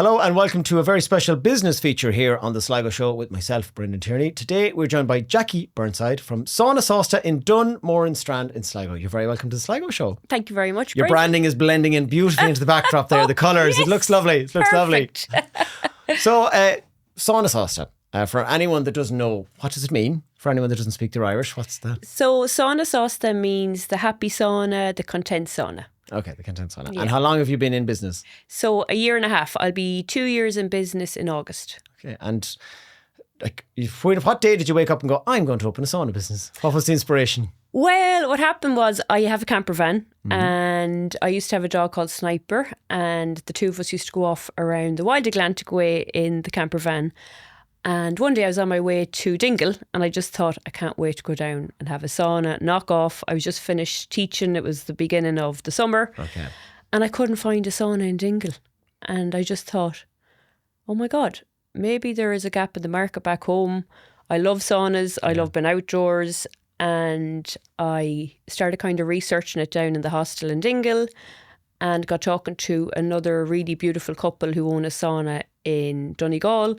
Hello and welcome to a very special business feature here on the Sligo Show with myself, Brendan Tierney. Today we're joined by Jacky Burnside from Sauna Sasta in Dunmoran, Strand in Sligo. You're very welcome to the Sligo Show. Thank you very much. Your branding is blending in beautifully into the backdrop there. The colours, yes. It looks lovely. It looks Perfect. lovely. So, Sauna Sasta, for anyone that doesn't know, what does it mean? For anyone that doesn't speak their Irish, what's that? So Sauna Sasta means the happy sauna, the content sauna. Okay, the content sauna. Yeah. And how long have you been in business? So a year and a half. I'll be 2 years in business in August. Okay, and like, what day did you wake up and go, I'm going to open a sauna business? What was the inspiration? Well, what happened was I have a camper van and I used to have a dog called Sniper, and the two of us used to go off around the Wild Atlantic Way in the camper van. And one day I was on my way to Dingle and I just thought, I can't wait to go down and have a sauna, knock off. I was just finished teaching. It was the beginning of the summer. Okay. And I couldn't find a sauna in Dingle. And I just thought, oh my God, maybe there is a gap in the market back home. I love saunas. I love being outdoors. And I started kind of researching it down in the hostel in Dingle and got talking to another really beautiful couple who own a sauna in Donegal.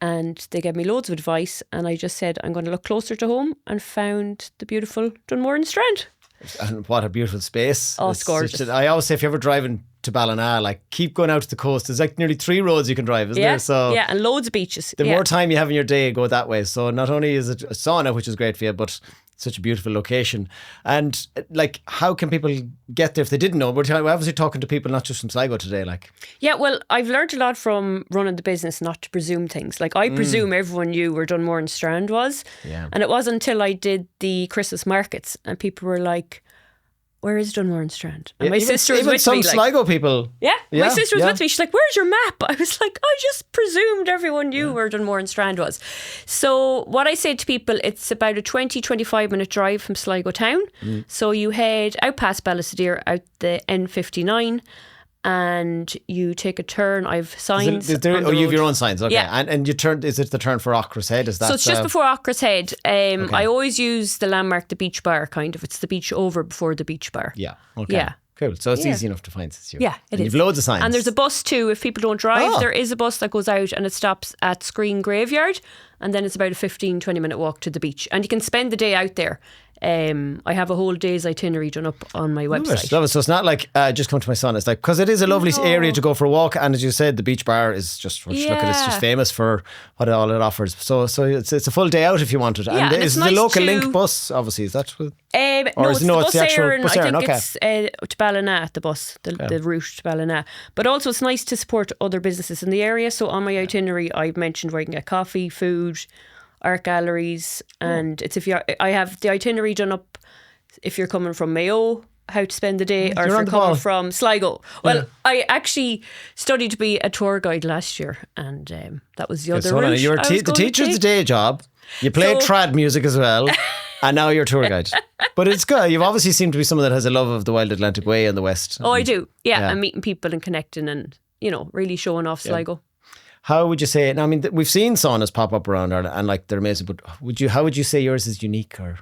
And they gave me loads of advice, and I just said, I'm going to look closer to home, and found the beautiful Dunmoran Strand. And what a beautiful space. Oh, it's gorgeous. I always say if you're ever driving to Ballina, like, keep going out to the coast. There's like nearly 3 roads you can drive, isn't there? So yeah, and loads of beaches. the more time you have in your day, go that way. So not only is it a sauna, which is great for you, but such a beautiful location. And like, how can people get there if they didn't know? We're obviously talking to people not just from Sligo today. Like, Yeah, well, I've learned a lot from running the business not to presume things. Like, I presume everyone knew where Dunmoran Strand was. Yeah. And it wasn't until I did the Christmas markets and people were like, where is Dunmoran Strand? And my sister was even with some me. Like, Sligo people. my sister was with me. She's like, where's your map? I was like, I just presumed everyone knew where Dunmoran Strand was. So what I say to people, it's about a 25 minute drive from Sligo town. So you head out past Ballysadere, out the N59, and you take a turn. I've signs. You have your own signs, okay. Yeah. And you turn, is it the turn for Ochra's Head? Is that So it's just before Ochra's Head. I always use the landmark, the beach bar, kind of. It's the beach over before the beach bar. Yeah. Okay. Yeah. Cool. So it's easy enough to find since you. Yeah, it is. You've loads of signs. And there's a bus too. If people don't drive, there is a bus that goes out and it stops at Screen Graveyard. And then it's about a 15-20 minute walk to the beach. And you can spend the day out there. I have a whole day's itinerary done up on my website. Love it. So it's not like just come to my son. It's like, because it is a lovely area to go for a walk, and as you said, the beach bar is just look at it, it's just famous for what all it offers. So it's a full day out if you want it. Yeah, and it's is the nice local to- link bus? Obviously, is that what? No, it's the bus Éireann. bus I Éireann, think okay. it's to Ballina, the bus, the route to Ballina. But also it's nice to support other businesses in the area. So on my itinerary, I've mentioned where you can get coffee, food, art galleries, and it's I have the itinerary done up if you're coming from Mayo, how to spend the day, or if you're coming from Sligo. Well, I actually studied to be a tour guide last year, and that was the other route. You're the teacher's day job. You played trad music as well, and now you're a tour guide. But it's good. You've obviously seemed to be someone that has a love of the Wild Atlantic Way in the West. Oh, I do. Yeah, and meeting people and connecting and, really showing off Sligo. How would you say it? Now, I mean, we've seen saunas pop up around Ireland and like they're amazing, but how would you say yours is unique or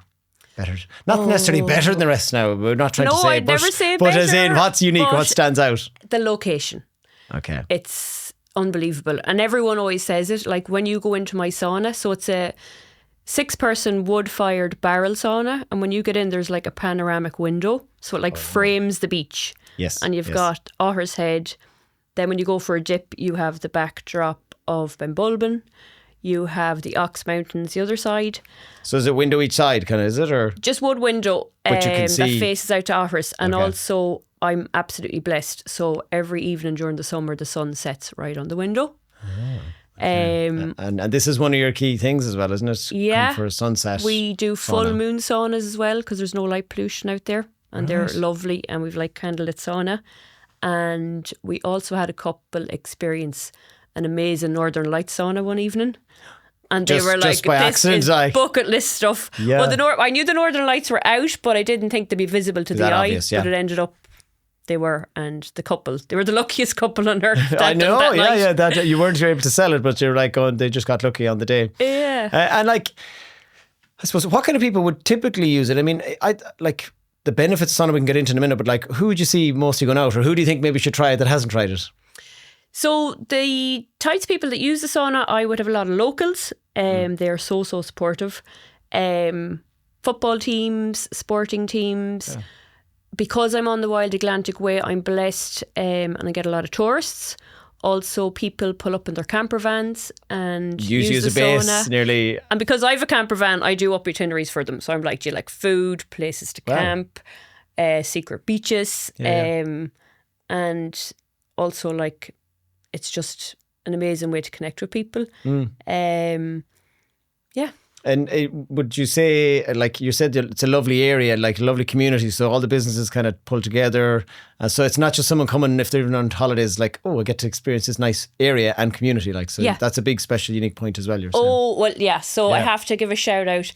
better? Not necessarily better than the rest now. We're not trying to say I'd never say but better. As in, what's unique, what stands out? The location. Okay. It's unbelievable. And everyone always says it. Like when you go into my sauna, so it's a 6-person wood-fired barrel sauna. And when you get in, there's like a panoramic window. So it frames the beach. Yes. And you've got Ochra's Head. Then when you go for a dip, you have the backdrop of Benbulben. You have the Ox Mountains the other side. So is it window each side, kind of, is it? Or just wood window but you can see that faces out to Ochra's. And also, I'm absolutely blessed. So every evening during the summer, the sun sets right on the window. and this is one of your key things as well, isn't it? Yeah. Come for a sunset. We do full moon saunas as well because there's no light pollution out there. And they're lovely. And we've like candlelit sauna. And we also had a couple experience an amazing Northern Lights sauna one evening. And they were like, by this accident, is bucket list stuff. Yeah. Well, I knew the Northern Lights were out, but I didn't think they'd be visible to the eye. Obvious, yeah. But it ended up they were, and the couple, they were the luckiest couple on earth. I know, that night. that you weren't able to sell it, but you're like, they just got lucky on the day. Yeah. And like, I suppose, what kind of people would typically use it? I mean, I like the benefits of sauna we can get into in a minute, but like, who would you see mostly going out, or who do you think maybe should try it that hasn't tried it? So the types of people that use the sauna, I would have a lot of locals. They are so supportive. Football teams, sporting teams. Yeah. Because I'm on the Wild Atlantic Way, I'm blessed and I get a lot of tourists. Also, people pull up in their camper vans and use a the base sauna. nearly. And because I have a camper van, I do up itineraries for them. So I'm like, do you like food, places to camp, secret beaches? And also like, it's just an amazing way to connect with people. Yeah. And would you say, like you said, it's a lovely area, like a lovely community, so all the businesses kind of pull together. So it's not just someone coming if they're on holidays, like, oh, I get to experience this nice area and community. Like, so that's a big, special, unique point as well. You're saying. Oh, well, yeah. So I have to give a shout out.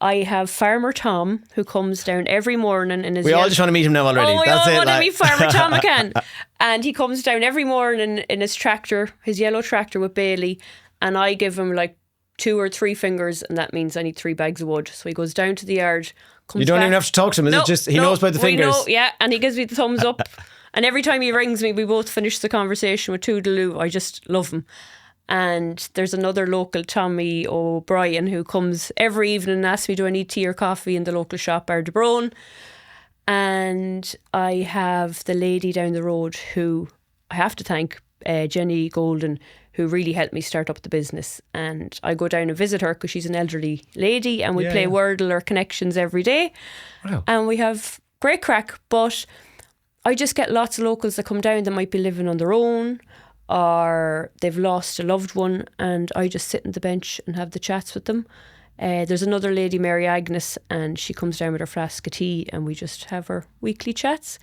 I have Farmer Tom who comes down every morning in his. We all just want to meet him now already. Oh, we That's all it. want to meet Farmer Tom again. And he comes down every morning in his tractor, his yellow tractor with Bailey, and I give him like 2 or 3 fingers, and that means I need 3 bags of wood. So he goes down to the yard. You don't even have to talk to him. Is it just he knows by the fingers? Yeah, and he gives me the thumbs up. And every time he rings me, we both finish the conversation with toodaloo. I just love him. And there's another local, Tommy O'Brien, who comes every evening and asks me, do I need tea or coffee in the local shop, Ardebroan? And I have the lady down the road who I have to thank, Jenny Golden, who really helped me start up the business. And I go down and visit her because she's an elderly lady, and we play Wordle or Connections every day. Wow. And we have great crack. But I just get lots of locals that come down that might be living on their own, or they've lost a loved one, and I just sit on the bench and have the chats with them. There's another lady, Mary Agnes, and she comes down with her flask of tea, and we just have our weekly chats.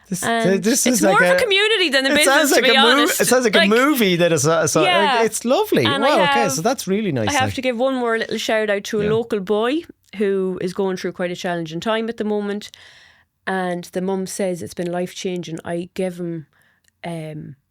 This is more of a community than a business, to be honest. It sounds like a movie that is. It's lovely. And wow. Okay, so that's really nice. I have to give one more little shout out to a local boy who is going through quite a challenging time at the moment, and the mum says it's been life changing. I gave him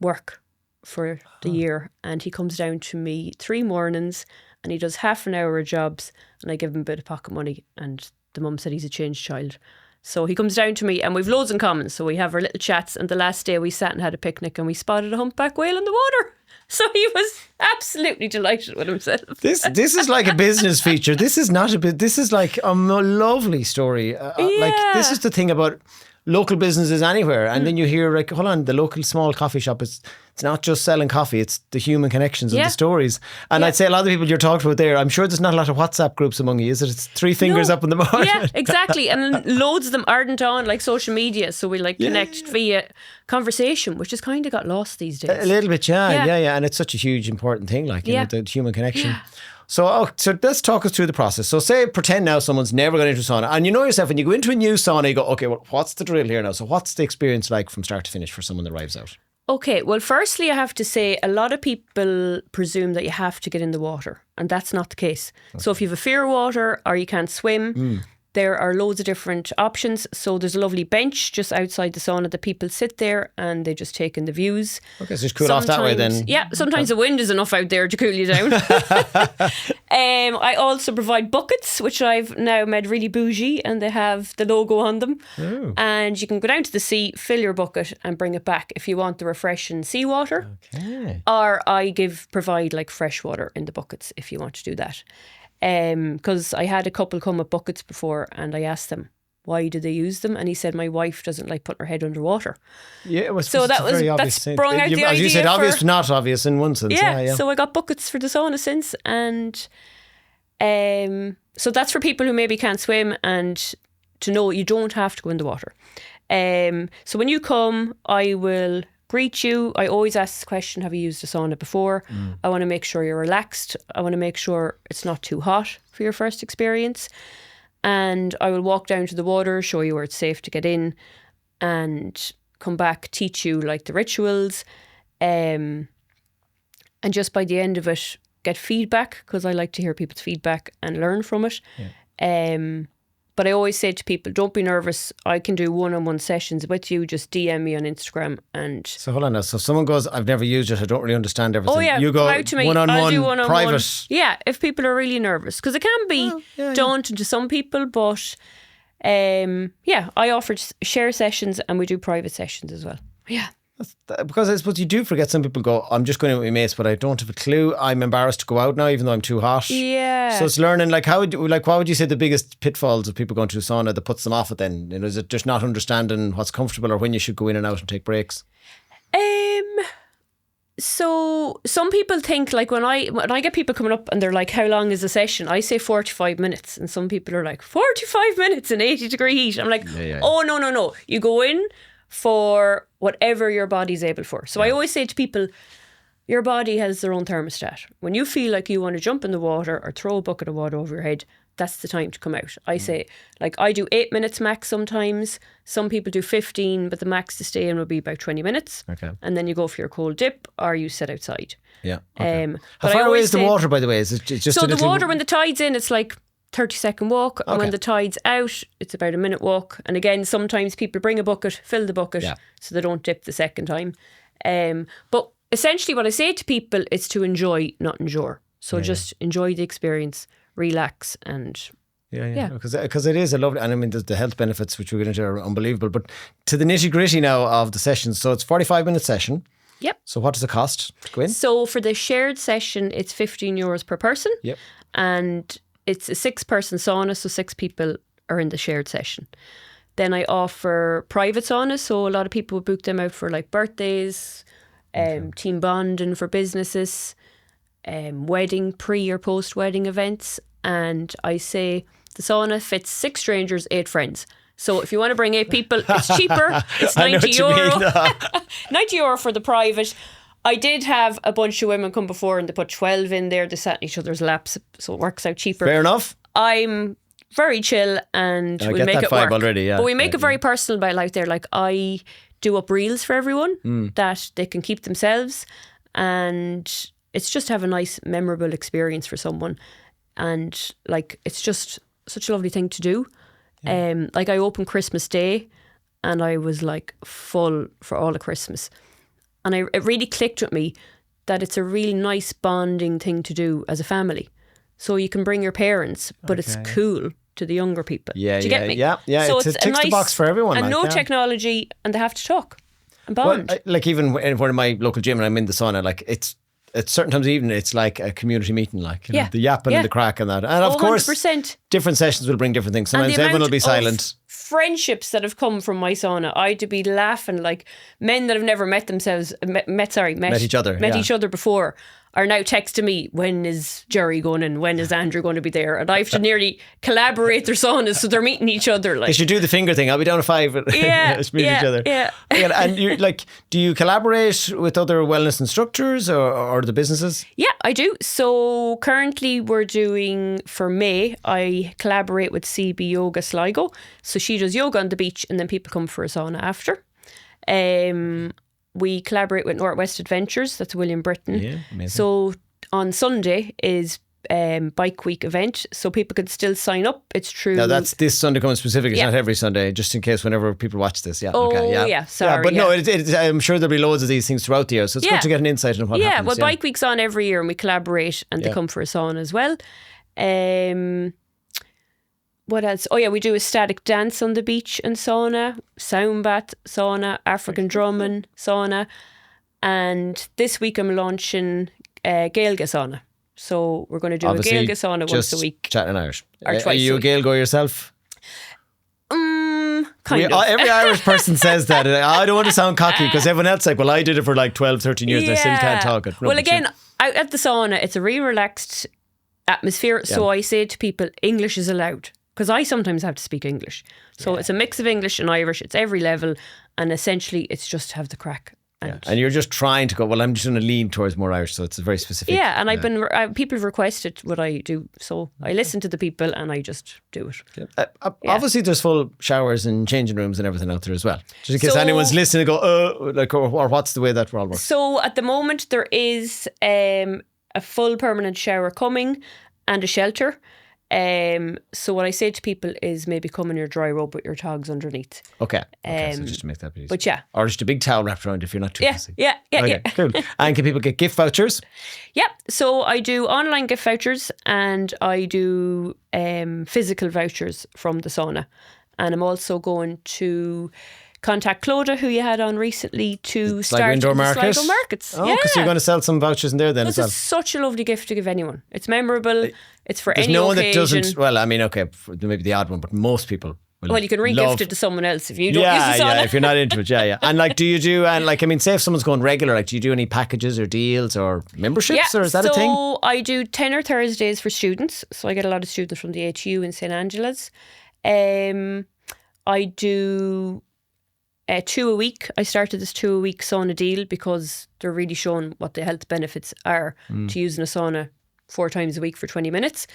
work for the year, and he comes down to me 3 mornings, and he does half an hour of jobs, and I give him a bit of pocket money, and the mum said he's a changed child. So he comes down to me, and we've loads in common. So we have our little chats, and the last day we sat and had a picnic, and we spotted a humpback whale in the water. So he was absolutely delighted with himself. This is like a business feature. This is not a bit. This is like a lovely story. Like, this is the thing about local businesses anywhere, and then you hear like, hold on, the local small coffee shop, it's not just selling coffee, it's the human connections and the stories. And I'd say a lot of the people you're talking about there, I'm sure there's not a lot of WhatsApp groups among you, is it? It's 3 fingers up in the morning. Yeah, exactly. And loads of them aren't on like social media, so we like connect via conversation, which has kind of got lost these days. A little bit, yeah. And it's such a huge important thing, like, you know, the human connection. So let's talk us through the process. So pretend now someone's never gone into a sauna, and you know yourself, when you go into a new sauna, you go, okay, well, what's the drill here now? So what's the experience like from start to finish for someone that arrives out? Okay, well, firstly, I have to say a lot of people presume that you have to get in the water, and that's not the case. Okay. So if you have a fear of water or you can't swim, there are loads of different options. So there's a lovely bench just outside the sauna that people sit there and they just take in the views. Okay, so just cool off that way then. Yeah, sometimes the wind is enough out there to cool you down. I also provide buckets, which I've now made really bougie, and they have the logo on them. Oh. And you can go down to the sea, fill your bucket and bring it back if you want the refreshing seawater. Okay. Or I provide like fresh water in the buckets if you want to do that. Because I had a couple come with buckets before, and I asked them, why do they use them? And he said, my wife doesn't like putting her head underwater. Yeah, it was so that was that sprung out the idea. As you said, obvious, not obvious in one sense. Yeah, so I got buckets for the sauna since, and so that's for people who maybe can't swim, and to know you don't have to go in the water. So when you come, I will greet you. I always ask the question, have you used a sauna before? I want to make sure you're relaxed. I want to make sure it's not too hot for your first experience. And I will walk down to the water, show you where it's safe to get in, and come back, teach you like the rituals. And just by the end of it, get feedback, because I like to hear people's feedback and learn from it. Yeah. But I always say to people, don't be nervous. I can do one-on-one sessions with you. Just DM me on Instagram. And so hold on now. So if someone goes, I've never used it, I don't really understand everything. Oh yeah, you go out to me. one-on-one, private. Yeah, if people are really nervous, because it can be daunting to some people. But I offer share sessions, and we do private sessions as well. Yeah. Because I suppose you do forget. Some people go, I'm just going out with my mates, but I don't have a clue. I'm embarrassed to go out now, even though I'm too hot. Yeah. So it's learning, like, what would you say the biggest pitfalls of people going to a sauna that puts them off it then? You know, is it just not understanding what's comfortable or when you should go in and out and take breaks? So some people think, like, when I get people coming up and they're like, how long is the session? I say 45 minutes, and some people are like, 45 minutes in 80-degree heat. I'm like, oh, no. You go in for whatever your body's able for. So I always say to people, your body has their own thermostat. When you feel like you want to jump in the water or throw a bucket of water over your head, that's the time to come out. I say, like, I do 8 minutes max sometimes. Some people do 15, but the max to stay in will be about 20 minutes. Okay. And then you go for your cold dip or you sit outside. Yeah. Okay. But How far away is the water, by the way? Is it just so the water, when the tide's in, it's like 30-second walk. And when the tide's out, it's about a minute walk. And again, sometimes people bring a bucket, fill the bucket, so they don't dip the second time. But essentially what I say to people is to enjoy, not endure. So just enjoy the experience, relax, and because it is a lovely, and I mean the health benefits which we're going into are unbelievable. But to the nitty gritty now of the sessions, so it's 45-minute session. Yep. So what does it cost to go in? So for the shared session, it's €15 per person. Yep. And it's a 6-person sauna, so 6 people are in the shared session. Then I offer private saunas, so a lot of people would book them out for like birthdays, team bonding for businesses, wedding, pre or post wedding events. And I say the sauna fits 6 strangers, 8 friends. So if you want to bring 8 people, it's cheaper. It's €90. €90 for the private. I did have a bunch of women come before and they put 12 in there. They sat in each other's laps, so it works out cheaper. Fair enough. I'm very chill and we get make that it vibe work. already, yeah. But we make it very personal by out there. Like, I do up reels for everyone that they can keep themselves, and it's just to have a nice, memorable experience for someone. And like, it's just such a lovely thing to do. Like, I opened Christmas Day and I was like full for all of Christmas. And it really clicked with me that it's a really nice bonding thing to do as a family. So you can bring your parents, but it's cool to the younger people. Yeah, do you get me? Yeah. So it ticks the box for everyone. And like, no technology, and they have to talk and bond. Well, like even in one of my local gym and I'm in the sauna, like it's at certain times of the evening, it's like a community meeting, like you know, the yapping and the crack and that. And of course, 100%. Different sessions will bring different things. Sometimes everyone will be silent. Friendships that have come from my sauna, I'd be laughing, like men that have never met each other before are now texting me, when is Jerry going in, when is Andrew going to be there, and I have to nearly collaborate their saunas so they're meeting each other. Like, they should do the finger thing. I'll be down at 5. Let's meet each other. Yeah. And you like, do you collaborate with other wellness instructors or the businesses? Yeah, I do. So currently we're doing, for May, I collaborate with CB Yoga Sligo. So she does yoga on the beach and then people come for a sauna after. We collaborate with Northwest Adventures, that's William Britton. Yeah, amazing. So on Sunday is Bike Week event, so people can still sign up. It's true. Now that's this Sunday coming specifically, it's not every Sunday, just in case whenever people watch this. Yeah. Sorry. But no, I'm sure there'll be loads of these things throughout the year, so it's good to get an insight on what happens. Yeah, well, Bike Week's on every year and we collaborate and they come for a sauna as well. What else? Oh yeah, we do a static dance on the beach and sauna, sound bath sauna, African drumming sauna, and this week I'm launching Gaeilge sauna. So we're going to do obviously, a Gaeilge sauna once a week. Chatting Irish. Or twice Are you a Gaeilge yourself? Kind of. Every Irish person says that. I don't want to sound cocky because everyone else is like, well, I did it for like 12, 13 years and I still can't talk it. Well, again, out at the sauna, it's a really relaxed atmosphere. So I say to people, English is allowed. Because I sometimes have to speak English. So it's a mix of English and Irish. It's every level. And essentially, it's just to have the crack. And you're just trying to go, well, I'm just going to lean towards more Irish. So it's a very specific. Yeah, and I've been, people have requested what I do. So I listen to the people and I just do it. Obviously, there's full showers and changing rooms and everything out there as well. Just in case anyone's listening and go, or what's the way that all works? So at the moment, there is a full permanent shower coming and a shelter. So what I say to people is maybe come in your dry robe with your togs underneath. Okay. So just to make that easy. But yeah. Or just a big towel wrapped around if you're not too fussy. Yeah. Cool. And can people get gift vouchers? Yeah. So I do online gift vouchers and I do physical vouchers from the sauna. And I'm also going to contact Clodagh, who you had on recently, to Sligo start Indoor the Market? Sligo Markets. Oh, because you're going to sell some vouchers in there then as Because well. it's such a lovely gift to give anyone. It's memorable. It's for There's any no one that occasion. doesn't. Well, I mean, okay, maybe the odd one, but most people. Well, you can re-gift it to someone else if you don't use the sauna. Yeah, if you're not into it, yeah. And like, do you do, and like, I mean, say if someone's going regular, like, do you do any packages or deals or memberships, or is that a thing? So I do tenor Thursdays for students. So I get a lot of students from the HU in St Angela's. I do 2 a week. I started this 2 a week sauna deal because they're really showing what the health benefits are to using a sauna 4 times a week for 20 minutes.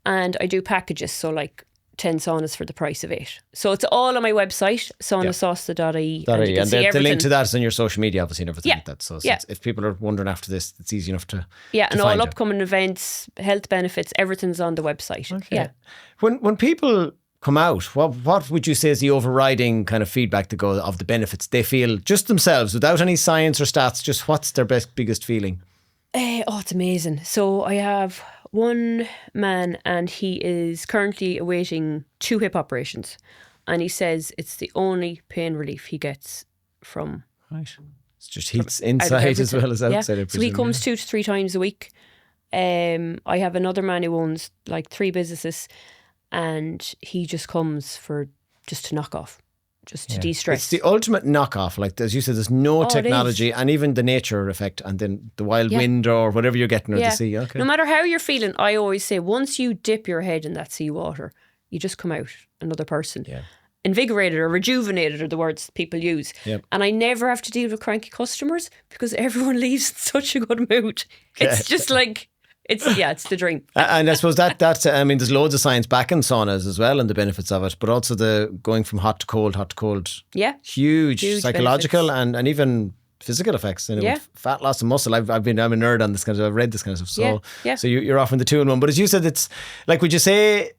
And I do packages, so like 10 saunas for the price of 8. So it's all on my website, saunasasta.ie. And you can see the link everything. to that is on your social media, obviously, and everything like that. So Yeah. if people are wondering after this, it's easy enough to And find all it. upcoming events, health benefits, everything's on the website. Okay. Yeah. When people come out, what would you say is the overriding kind of feedback that goes of the benefits they feel just themselves, without any science or stats? Just what's their biggest feeling? It's amazing. So I have one man and he is currently awaiting 2 hip operations, and he says it's the only pain relief he gets from. Right. It's just heats out of inside as everything. well as outside. I So he presume, comes 2 to 3 times a week. I have another man who owns like 3 businesses, and he just comes just to knock off, just to de-stress. It's the ultimate knockoff. Like, as you said, there's no it technology, is. and even the nature effect, and then the wild wind or whatever you're getting, or the sea. Okay. No matter how you're feeling, I always say once you dip your head in that seawater, you just come out another person. Yeah. Invigorated or rejuvenated are the words people use. Yep. And I never have to deal with cranky customers because everyone leaves in such a good mood. It's just like, it's the dream. And I suppose that's, I mean, there's loads of science backing saunas as well and the benefits of it, but also the going from hot to cold. Yeah. Huge psychological and even physical effects. And with fat loss and muscle. I'm a nerd on this kind of, I've read this kind of stuff. So, so you're offering the 2 in 1. But as you said, it's like, would you say,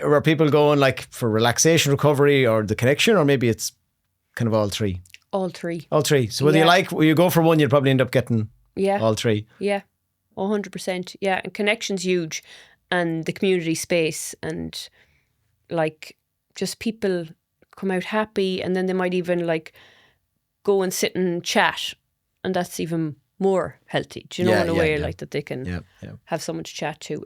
are people going like for relaxation, recovery, or the connection, or maybe it's kind of all 3? All 3. All 3. So whether you go for one, you'll probably end up getting all 3. Yeah. 100%. Yeah. And connection's huge, and the community space, and like just people come out happy, and then they might even like go and sit and chat, and that's even more healthy. Do you know, in a way like that they can have someone to chat to.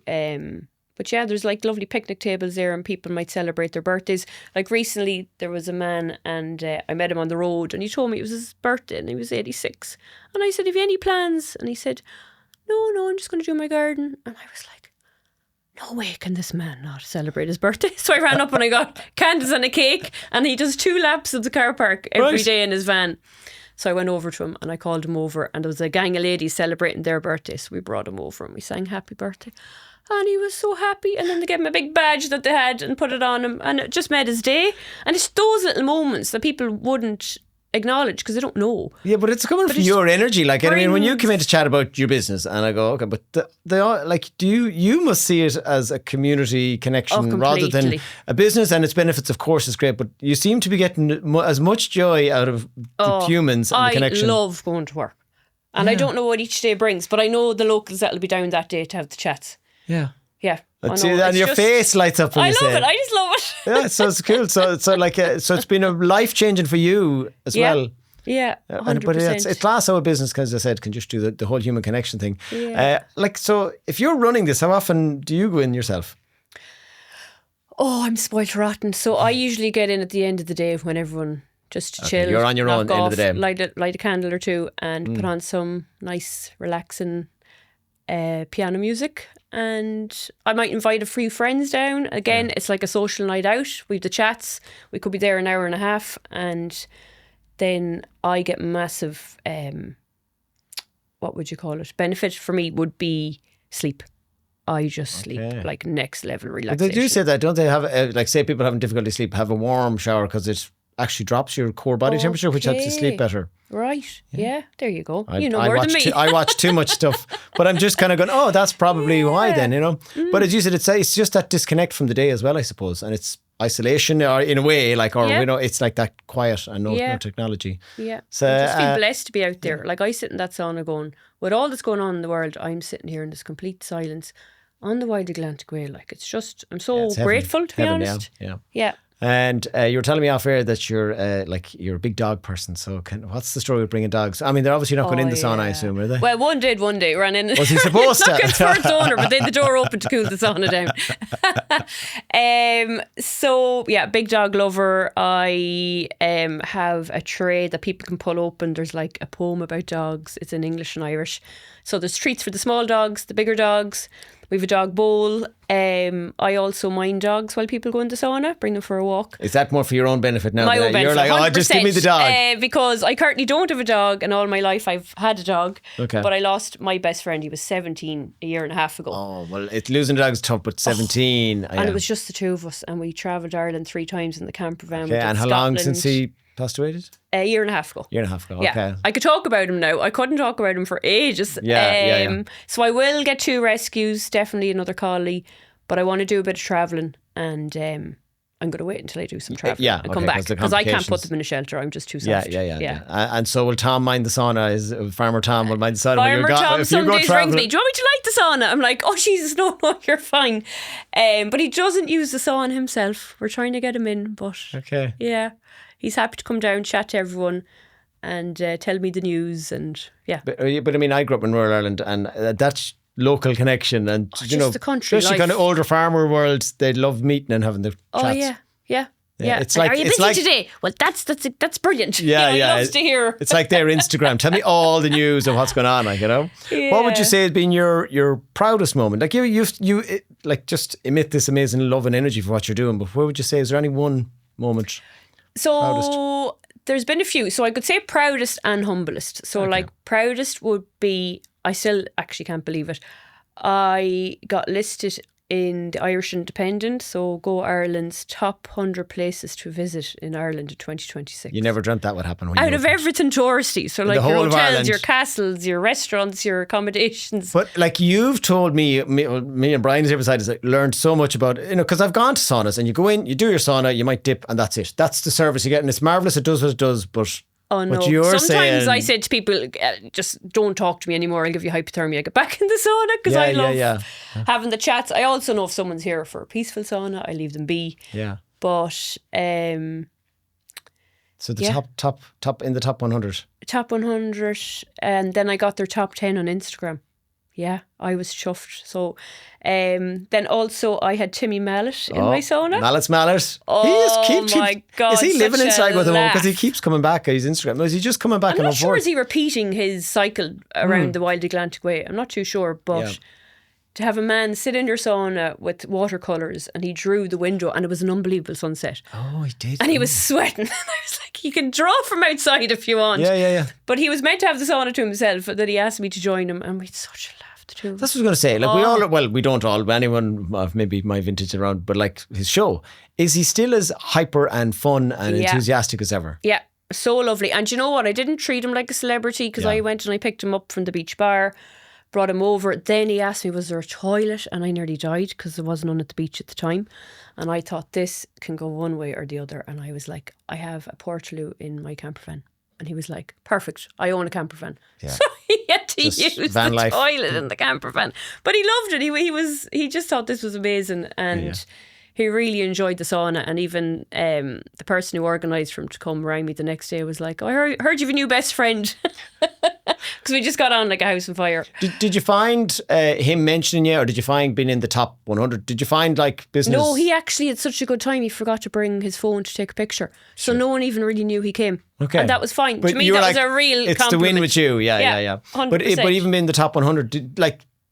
But yeah, there's like lovely picnic tables there, and people might celebrate their birthdays. Like recently there was a man, and I met him on the road, and he told me it was his birthday and he was 86. And I said, have you any plans? And he said, no, I'm just going to do my garden. And I was like, no way can this man not celebrate his birthday. So I ran up and I got candles and a cake, and he does 2 laps of the car park every day in his van. So I went over to him and I called him over, and there was a gang of ladies celebrating their birthday. So we brought him over and we sang happy birthday. And he was so happy. And then they gave him a big badge that they had and put it on him, and it just made his day. And it's those little moments that people wouldn't acknowledge because they don't know. Yeah, but it's coming from your energy. Like, I mean, when you come in to chat about your business, and I go, okay, but they all like, you must see it as a community connection rather than a business, and its benefits, of course, is great. But you seem to be getting as much joy out of the humans and the connection. I love going to work, and I don't know what each day brings, but I know the locals that'll be down that day to have the chats. Yeah. Yeah. And your face lights up when you say it. I just love it. Yeah, so it's cool. So it's been a life changing for you as well. Yeah, 100%. But it's class how a business, as I said, can just do the whole human connection thing. Yeah. So if you're running this, how often do you go in yourself? Oh, I'm spoiled rotten. So I usually get in at the end of the day when everyone just to chill. You're on your own end of the day. Light a candle or 2 and put on some nice, relaxing piano music. And I might invite a few friends down. Again, it's like a social night out. We have the chats. We could be there an hour and a half, and then I get massive, what would you call it? Benefit for me would be sleep. I just sleep, like next level relaxation. But they do say that, don't they? Have like, say people having difficulty sleep, have a warm shower because it actually drops your core body temperature, which helps you sleep better. Right. Yeah. There you go. I more than me. I watch too much stuff, but I'm just kind of going, oh, that's probably why then, But as you said, it's just that disconnect from the day as well, I suppose. And it's isolation, or in a way, like, or, it's like that quiet and no technology. Yeah. So I just feel blessed to be out there. Like, I sit in that sauna going, with all that's going on in the world, I'm sitting here in this complete silence on the wide Atlantic Way. Like, it's just, I'm so grateful, to be honest. Yeah. Yeah. And you were telling me off air that you're you're a big dog person. So what's the story with bringing dogs? I mean, they're obviously not going in the sauna, I assume, are they? Well, one did one day. Ran in. Was he supposed to? Looking for its owner, but then the door opened to cool the sauna down. So yeah, big dog lover. I have a tray that people can pull open. There's like a poem about dogs. It's in English and Irish. So there's treats for the small dogs, the bigger dogs. We have a dog bowl. I also mind dogs while people go in the sauna, bring them for a walk. Is that more for your own benefit now? My own benefit, you're like, 100%, oh, just give me the dog. Because I currently don't have a dog, and all my life I've had a dog. Okay. But I lost my best friend. He was 17 a year and a half ago. Oh, well, losing a dog is tough, but 17. And it was just the two of us, and we travelled Ireland 3 times in the camper van. Okay, and how long since he passed away? A year and a half ago. Year and a half ago, yeah. okay. I could talk about him now. I couldn't talk about him for ages. Yeah. So I will get 2 rescues, definitely another collie, but I want to do a bit of travelling, and I'm going to wait until I do some travelling and come back, because I can't put them in a shelter. I'm just too soft. Yeah. And so will Tom mind the sauna? Farmer Tom will mind the sauna? Farmer Tom some days rings me, do you want me to light the sauna? I'm like, oh Jesus, no, you're fine. But he doesn't use the sauna himself. We're trying to get him in, but okay. Yeah, he's happy to come down, chat to everyone, and tell me the news, and yeah. But I mean, I grew up in rural Ireland, and that's local connection, and you know, the country especially life. kind of older farmer world, they love meeting and having the chats. Oh yeah. It's like, are you busy today? Well, that's brilliant. Yeah, He loves to hear. It's like their Instagram. Tell me all the news of what's going on. Like, you know, what would you say has been your proudest moment? Like you like just emit this amazing love and energy for what you're doing. But what would you say? Is there any one moment? So proudest? There's been a few. So I could say proudest and humblest. So like proudest would be, I still actually can't believe it, I got listed in the Irish Independent, so Go Ireland's top 100 places to visit in Ireland in 2026. You never dreamt that would happen. Out of everything touristy, so like your hotels, your castles, your restaurants, your accommodations. But like you've told me and Brian's the other side has like learned so much about, you know, because I've gone to saunas, and you go in, you do your sauna, you might dip, and that's it. That's the service you get, and it's marvellous. It does what it does, but oh no! Sometimes I said to people, just don't talk to me anymore. I'll give you hypothermia. Get back in the sauna, because I love having the chats. I also know if someone's here for a peaceful sauna, I leave them be. Yeah. But so the top in the top 100. Top 100, and then I got their top 10 on Instagram. Yeah, I was chuffed. So then also I had Timmy Mallet in my sauna. Mallet. Oh my God. Is he living in Sligo at the moment? Because he keeps coming back on his Instagram. Is he just coming back? I'm not sure. Is he repeating his cycle around the Wild Atlantic Way? I'm not too sure. But to have a man sit in your sauna with watercolours, and he drew the window, and it was an unbelievable sunset. Oh, he did. And he was sweating. And I was like, you can draw from outside if you want. Yeah. But he was meant to have the sauna to himself, and then he asked me to join him, and we had such a laugh. That's what I was going to say. Like we don't all, anyone of maybe my vintage around, but like his show, is he still as hyper and fun and enthusiastic as ever? Yeah, so lovely. And you know what? I didn't treat him like a celebrity, because I went and I picked him up from the beach bar, brought him over. Then he asked me, was there a toilet? And I nearly died, because there wasn't none at the beach at the time. And I thought, this can go one way or the other. And I was like, I have a Portaloo in my camper van. And he was like, perfect, I own a camper van. Yeah. So he had to use the toilet in the camper van. But he loved it. He just thought this was amazing. And he really enjoyed the sauna. And even the person who organised for him to come rang me the next day, was like, oh, I heard you have a new best friend. Because we just got on like a house on fire. Did you find him mentioning you, or did you find being in the top 100? Did you find like business? No, he actually had such a good time. He forgot to bring his phone to take a picture. So no one even really knew he came. Okay. And that was fine. But to me, that was a real it's compliment. The win with you. Yeah. 100%. But even in the top 100,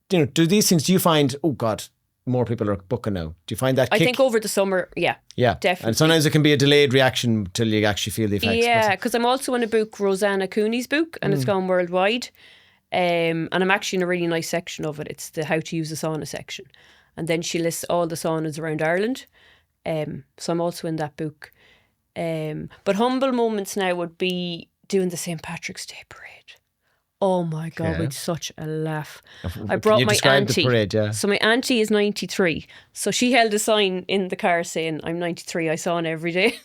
do these things, do you find, oh God, more people are booking now? Do you find that kick? I think over the summer, yeah, definitely. And sometimes it can be a delayed reaction till you actually feel the effects. Yeah, because I'm also in a book, Rosanna Cooney's book, and it's gone worldwide. And I'm actually in a really nice section of it. It's the how to use a sauna section. And then she lists all the saunas around Ireland. So I'm also in that book. But humble moments now would be doing the St. Patrick's Day parade. Oh my God, we had such a laugh. I brought my auntie. The parade, So my auntie is 93. So she held a sign in the car saying, I'm 93, I sauna every day.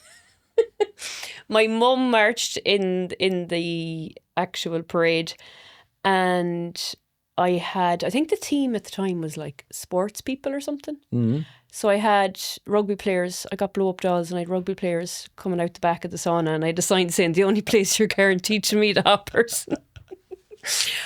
My mum marched in the actual parade, and I think the team at the time was like sports people or something. Mm-hmm. So I had rugby players. I got blow up dolls, and I had rugby players coming out the back of the sauna, and I had a sign saying, "The only place you're guaranteed to meet a hot person."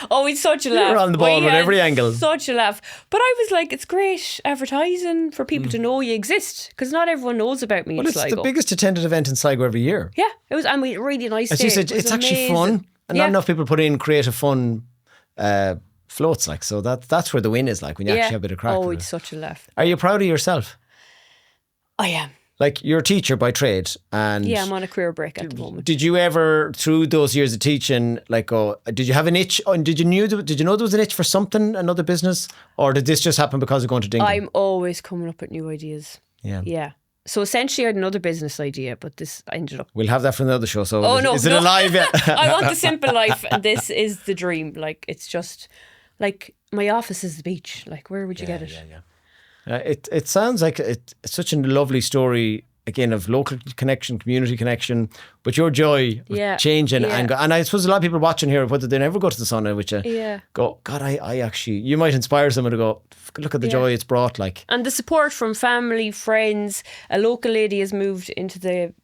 Oh, it's such a laugh. You're on the ball at every angle. Such a laugh. But I was like, it's great advertising for people to know you exist, because not everyone knows about me in Well, it's Sligo. the biggest attended event in Sligo every year. Yeah, it was. I mean, really nice. As day. you said, It was it's actually amazing. fun, and Yeah. not enough people put in creative fun floats. Like, so that's where the win is. Like when you actually have a bit of crack. Oh, with it's it. such a laugh. Are you proud of yourself? I am. Like, you're a teacher by trade, and Yeah, I'm on a career break at the moment. did you ever, through those years of teaching, like, did you have an itch? And did you know there was an itch for something, another business, or did this just happen because of going to Dingle? I'm always coming up with new ideas. Yeah. Yeah. So essentially, I had another business idea, but this I ended up. We'll have that for another show. So, Oh, no, is it no. alive yet? I want the simple life, and this is the dream. Like, it's just like my office is the beach. Like, where would you get it? Yeah. It sounds like it's such a lovely story, again, of local connection, community connection, but your joy of Yeah, changing yeah. and I suppose a lot of people watching here, whether they never go to the sauna, which Yeah. go, God, I actually, you might inspire someone to go, look at the Yeah. joy it's brought, like. And the support from family, friends. A local lady has moved into the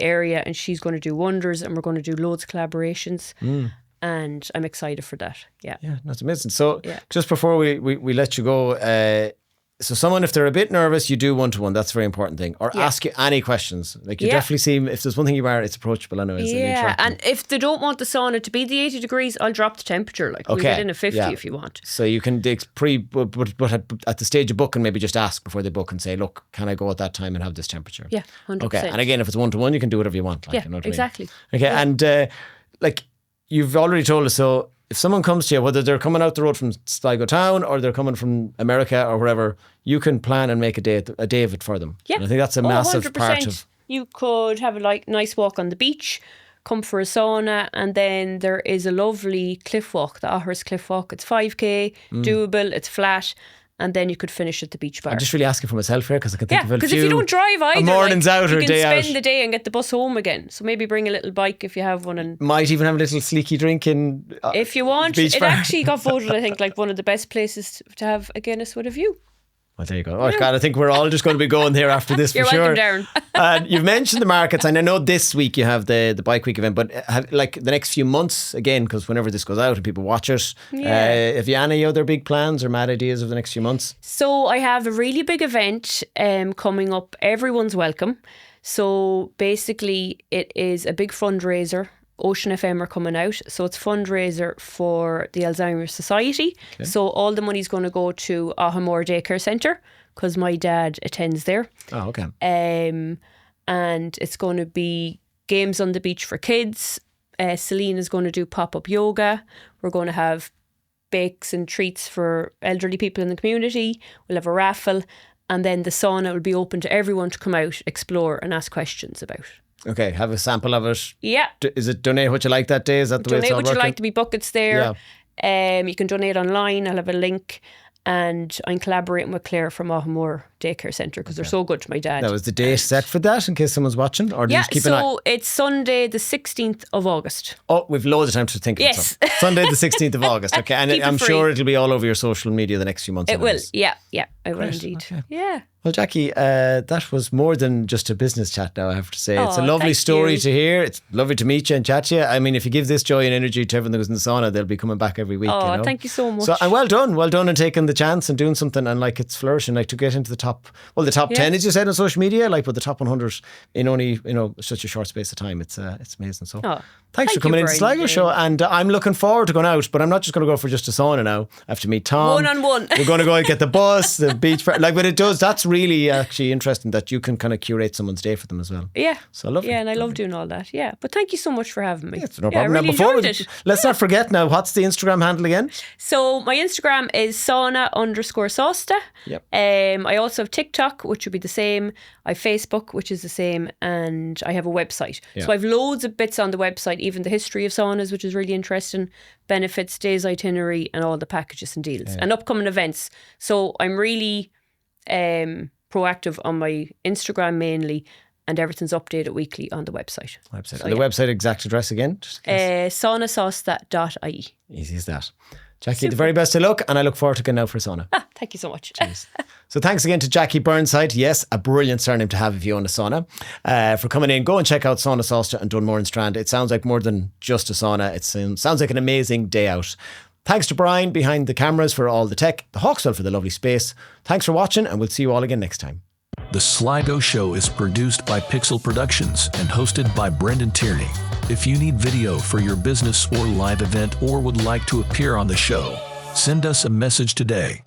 area, and she's going to do wonders, and we're going to do loads of collaborations. And I'm excited for that. Yeah. Yeah, that's amazing. So Yeah. just before we let you go, so someone, if they're a bit nervous, you do one-to-one. That's a very important thing. Or Yeah. ask you any questions. Like, you Yeah. definitely seem, if there's one thing you are, it's approachable anyways. and Yeah, interactive. and if they don't want the sauna to be the 80 degrees, I'll drop the temperature. Like, we'll Okay, get in a 50 yeah. if you want. So you can but at the stage of booking, maybe just ask before they book and say, look, can I go at that time and have this temperature? Yeah, 100%. Okay, and again, if it's one-to-one, you can do whatever you want. Like, Yeah, you know what I mean? exactly. Okay, and like, you've already told us, so if someone comes to you, whether they're coming out the road from Sligo town or they're coming from America or wherever, you can plan and make a day of it for them. Yeah. And I think that's a massive part of. You could have a nice walk on the beach, come for a sauna, and then there is a lovely cliff walk, the Ahers Cliff Walk. It's 5k, doable, it's flat, and then you could finish at the beach bar. I'm just really asking for myself here because I can think Yeah, of a because few. if you don't drive either, a morning's out or a day you out. can spend the day and get the bus home again. So maybe bring a little bike if you have one, and Might even have a little sleeky drink in. if you want. beach It bar. actually got voted, I think, like one of the best places to have a Guinness with a view. Well, there you go. Oh, God, I think we're all just going to be going there after this for You're sure. welcome, Darren. You've mentioned the markets, and I know this week you have the Bike Week event, but like the next few months, again, because whenever this goes out and people watch it, have you any other big plans or mad ideas of the next few months? So I have a really big event coming up. Everyone's welcome. So basically, it is a big fundraiser. Ocean FM are coming out. So it's fundraiser for the Alzheimer's Society. Okay. So all the money's going to go to Ahamore Daycare Centre, because my dad attends there. Oh, okay. And it's going to be games on the beach for kids. Celine is going to do pop-up yoga. We're going to have bakes and treats for elderly people in the community. We'll have a raffle. And then the sauna will be open to everyone to come out, explore and ask questions about. Okay, have a sample of it. Yeah. Is it donate what you like that day? Is that the way it's Donate all what you working? like, to be buckets there. Yeah. You can donate online. I'll have a link. And I'm collaborating with Claire from Ahamore Daycare Centre, because they're so good to my dad. Now, is the date set for that in case someone's watching? Or do you just keep an eye? So it's Sunday the 16th of August. Oh, we've loads of time to think of Yes. it. Sunday the 16th of August. Okay, and Keep it I'm free. sure it'll be all over your social media the next few months. It will. anyways. Yeah, I will Great, indeed. okay. Yeah. Well, Jacky, that was more than just a business chat now, I have to say. It's a Oh, lovely thank story you. to hear. It's lovely to meet you and chat to you. I mean, if you give this joy and energy to everyone that goes in the sauna, they'll be coming back every week. Oh, you know? thank you so much. So, and well done in taking the chance and doing something, and like it's flourishing, like to get into the top 10, as you said on social media, like, but the top 100 in only, such a short space of time. It's amazing. So Oh, thanks for thank coming you, into the Brian. Sligo show, and I'm looking forward to going out, but I'm not just going to go for just a sauna now. I have to meet Tom. One-on-one. We're going to go and get the bus, the beach, but that's really actually interesting that you can kind of curate someone's day for them as well. Yeah. So lovely. Yeah, and I love doing all that. Yeah. But thank you so much for having me. It's no Yeah, I problem. Now, really before enjoyed it. let's not forget now, what's the Instagram handle again? So my Instagram is sauna_Sasta. Yep. I also have TikTok, which would be the same. I have Facebook, which is the same, and I have a website. Yeah. So I have loads of bits on the website, even the history of saunas, which is really interesting, benefits, days itinerary, and all the packages and deals, and upcoming events. So I'm really proactive on my Instagram mainly, and everything's updated weekly on the website. And the website exact address again? Just in case. Saunasasta.ie. Easy as that. Jackie, the very best of luck, and I look forward to going out for a sauna. Thank you so much. So thanks again to Jacky Burnside. Yes, a brilliant surname to have if you own a sauna. For coming in, go and check out Sauna, Sasta and Dunmoran Strand. It sounds like more than just a sauna. It sounds like an amazing day out. Thanks to Brian behind the cameras for all the tech, the Hawkswell for the lovely space. Thanks for watching, and we'll see you all again next time. The Sligo Show is produced by Pixel Productions and hosted by Brendan Tierney. If you need video for your business or live event or would like to appear on the show, send us a message today.